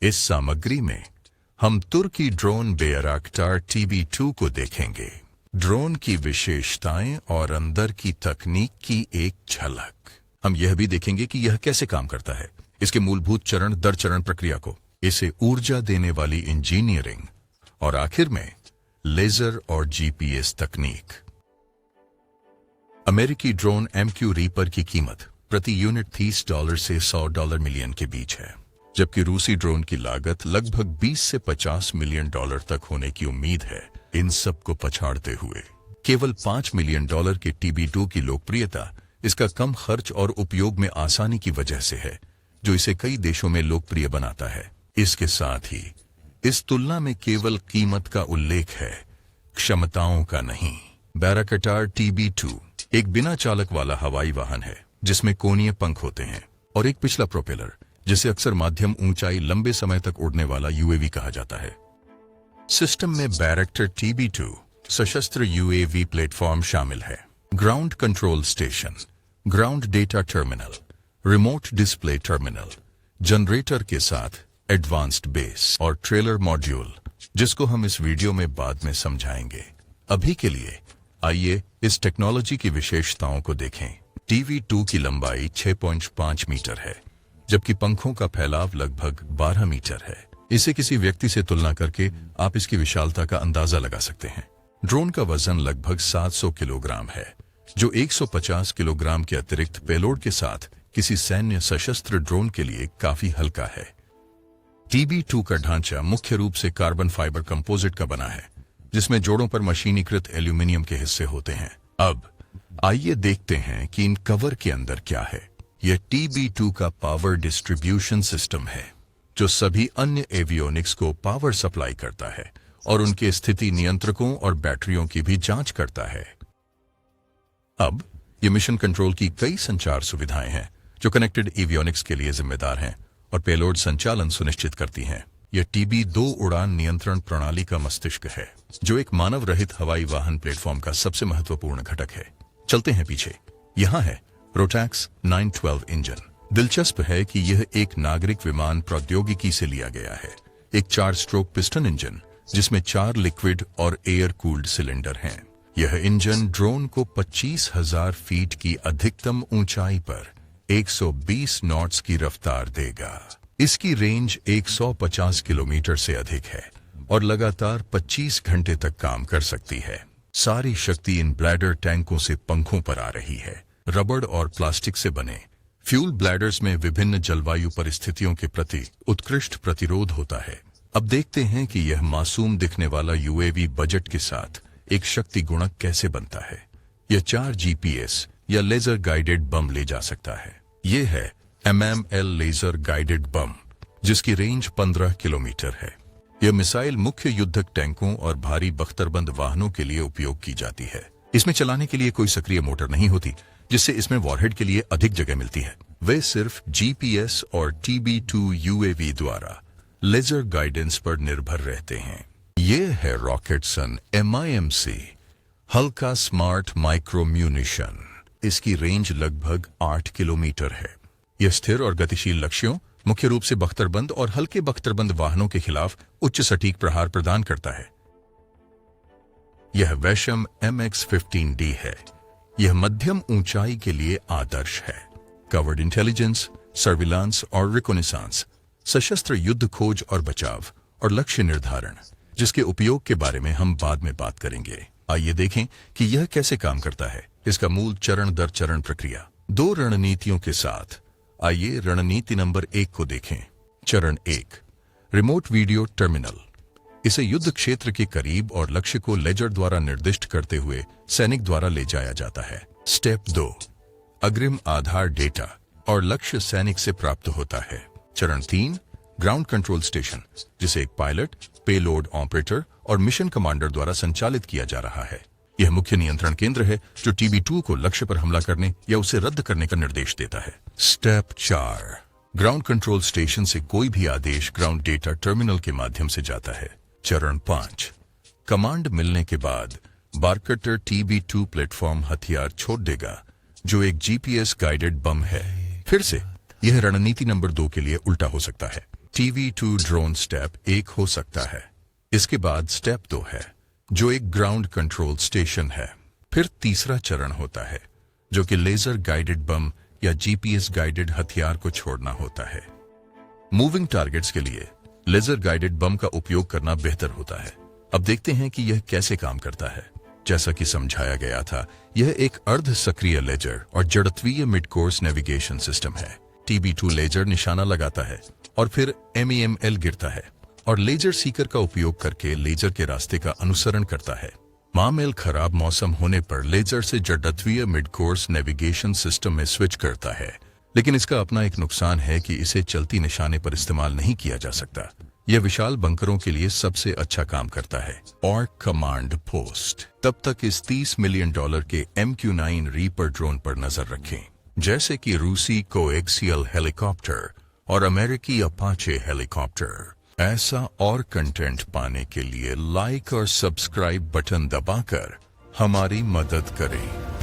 इस सामग्री में हम तुर्की ड्रोन बेयरक्तार TB2 को देखेंगे। ड्रोन की विशेषताएं और अंदर की तकनीक की एक झलक। हम यह भी देखेंगे कि यह कैसे काम करता है, इसके मूलभूत चरण दर चरण प्रक्रिया को, इसे ऊर्जा देने वाली इंजीनियरिंग और आखिर में लेजर और GPS तकनीक। अमेरिकी ड्रोन MQ रीपर की कीमत प्रति यूनिट $30 से $100 मिलियन के बीच है, जबकि रूसी ड्रोन की लागत लगभग 20 से $50 मिलियन तक होने की उम्मीद है। इन सब को पछाड़ते हुए केवल $5 मिलियन की TB2 की लोकप्रियता इसका कम खर्च और उपयोग में आसानी की वजह से है, जो इसे कई देशों में लोकप्रिय बनाता है। इसके साथ ही इस तुलना में केवल कीमत का उल्लेख है, क्षमताओं का नहीं। बेयरक्तार TB2 एक बिना चालक वाला हवाई वाहन है जिसमें कोणीय पंख होते हैं और एक पिछला प्रोपेलर, जिसे अक्सर माध्यम ऊंचाई लंबे समय तक उड़ने वाला UAV कहा जाता है। सिस्टम में बेयरक्तार TB2 सशस्त्र UAV प्लेटफॉर्म शामिल है। Ground control station, ground data terminal, remote display terminal, generator के साथ एडवांस्ड बेस और ट्रेलर मॉड्यूल, जिसको हम इस वीडियो में बाद में समझाएंगे। अभी के लिए आइए इस टेक्नोलॉजी की विशेषताओं को देखें। TB2 की लंबाई 6.5 मीटर है, जबकि पंखों का फैलाव लगभग 12 मीटर है। इसे किसी व्यक्ति से तुलना करके आप इसकी विशालता का अंदाजा लगा सकते हैं। ड्रोन का वजन लगभग 700 किलोग्राम है, जो 150 किलोग्राम के अतिरिक्त पेलोड के साथ किसी सैन्य सशस्त्र ड्रोन के लिए काफी हल्का है। TB2 का ढांचा मुख्य रूप से कार्बन फाइबर कंपोजिट का बना है, जिसमें जोड़ों पर मशीनीकृत एल्यूमिनियम के हिस्से होते हैं। अब आइए देखते हैं कि इन कवर के अंदर क्या है। यह TB2 का पावर डिस्ट्रीब्यूशन सिस्टम है, जो सभी अन्य एवियोनिक्स को पावर सप्लाई करता है और उनके स्थिति नियंत्रकों और बैटरियों की भी जांच करता है। अब ये मिशन कंट्रोल की कई संचार सुविधाएं हैं जो कनेक्टेड एवियोनिक्स के लिए जिम्मेदार हैं और पेलोड संचालन सुनिश्चित करती हैं। यह TB2 उड़ान नियंत्रण प्रणाली का मस्तिष्क है, जो एक मानव रहित हवाई वाहन प्लेटफॉर्म का सबसे महत्वपूर्ण घटक है। चलते हैं पीछे। यहाँ है रोटैक्स 912 इंजन। दिलचस्प है कि यह एक नागरिक विमान प्रौद्योगिकी से लिया गया है। एक 4 स्ट्रोक पिस्टन इंजन जिसमें 4 लिक्विड और एयर कूल्ड सिलेंडर हैं। यह इंजन ड्रोन को 25,000 फीट की अधिकतम ऊंचाई पर 120 नॉट्स की रफ्तार देगा। इसकी रेंज 150 किलोमीटर से अधिक है और लगातार 25 घंटे तक काम कर सकती है। सारी शक्ति इन ब्लैडर टैंकों से पंखों पर आ रही है। रबड़ और प्लास्टिक से बने फ्यूल ब्लैडर्स में विभिन्न जलवायु परिस्थितियों के प्रति उत्कृष्ट प्रतिरोध होता है। अब देखते हैं कि यह मासूम दिखने वाला UAV बजट के साथ एक शक्ति गुणक कैसे बनता है। यह 4 GPS या लेजर गाइडेड बम ले जा सकता है। यह है MML लेजर गाइडेड बम, जिसकी रेंज 15 किलोमीटर है। यह मिसाइल मुख्य युद्धक टैंकों और भारी बख्तरबंद वाहनों के लिए उपयोग की जाती है। इसमें चलाने के लिए कोई सक्रिय मोटर नहीं होती, जिससे इसमें वॉरहेड के लिए अधिक जगह मिलती है। वे सिर्फ GPS और TB2 UAV द्वारा लेजर गाइडेंस पर निर्भर रहते हैं। ये है रॉकेटसन MIMC हल्का स्मार्ट माइक्रो म्यूनिशन। इसकी रेंज लगभग 8 किलोमीटर है। यह स्थिर और गतिशील लक्ष्यों, मुख्य रूप से बख्तरबंद और हल्के बख्तरबंद वाहनों के खिलाफ उच्च सटीक प्रहार प्रदान करता है। यह वैशम MX-15D है। यह मध्यम ऊंचाई के लिए आदर्श है। कवर्ड इंटेलिजेंस, सर्विलांस और रिकोनेसांस, सशस्त्र युद्ध खोज और बचाव और लक्ष्य निर्धारण, जिसके उपयोग के बारे में हम बाद में बात करेंगे। आइए देखें कि यह कैसे काम करता है। इसका मूल चरण दर चरण प्रक्रिया। 2 रणनीतियों के साथ आइए रणनीति नंबर 1 को देखें। चरण 1, रिमोट वीडियो टर्मिनल। इसे युद्ध क्षेत्र के करीब और लक्ष्य को लेजर द्वारा निर्दिष्ट करते हुए सैनिक द्वारा ले जाया जाता है। स्टेप 2, अग्रिम आधार डेटा और लक्ष्य सैनिक से प्राप्त होता है। चरण 3, ग्राउंड कंट्रोल स्टेशन, जिसे एक पायलट, पेलोड ऑपरेटर और मिशन कमांडर द्वारा संचालित किया जा रहा है। यह मुख्य नियंत्रण केंद्र है जो TB2 को लक्ष्य पर हमला करने या उसे रद्द करने का निर्देश देता है। स्टेप 4, ग्राउंड कंट्रोल स्टेशन से कोई भी आदेश ग्राउंड डेटा टर्मिनल के माध्यम से जाता है। चरण 5, कमांड मिलने के बाद बेयरक्तार TB2 प्लेटफॉर्म हथियार छोड़ देगा, जो एक GPS गाइडेड बम है। फिर से यह रणनीति नंबर 2 के लिए उल्टा हो सकता है। TV2 ड्रोन स्टेप 1 हो सकता है। इसके बाद स्टेप 2 है, जो एक ग्राउंड कंट्रोल स्टेशन है। फिर तीसरा चरण होता है, जो कि लेजर गाइडेड बम या जीपीएस गाइडेड हथियार को छोड़ना होता है। मूविंग टारगेट्स के लिए लेजर गाइडेड बम का उपयोग करना बेहतर होता है। अब देखते हैं कि यह कैसे काम करता है। जैसा कि समझाया गया था, यह एक अर्ध सक्रिय लेजर और जड़त्वीय मिड कोर्स नेविगेशन सिस्टम है। TB2 लेजर निशाना लगाता है और फिर MEML गिरता है और लेजर सीकर का उपयोग करके लेजर के रास्ते का अनुसरण करता है। मामल खराब मौसम होने पर लेजर से जड़त्वीय मिड कोर्स नेविगेशन सिस्टम में स्विच करता है, लेकिन इसका अपना एक नुकसान है कि इसे चलती निशाने पर इस्तेमाल नहीं किया जा सकता। यह विशाल बंकरों के लिए सबसे अच्छा काम करता है। और कमांड पोस्ट। तब तक इस $30 मिलियन के MQ-9 रीपर ड्रोन पर नजर रखें। जैसे कि रूसी कोएक्सियल हेलीकॉप्टर और अमेरिकी अपाचे हेलीकॉप्टर। ऐसा और कंटेंट पाने के लिए लाइक और सब्सक्राइब बटन दबाकर हमारी मदद करें।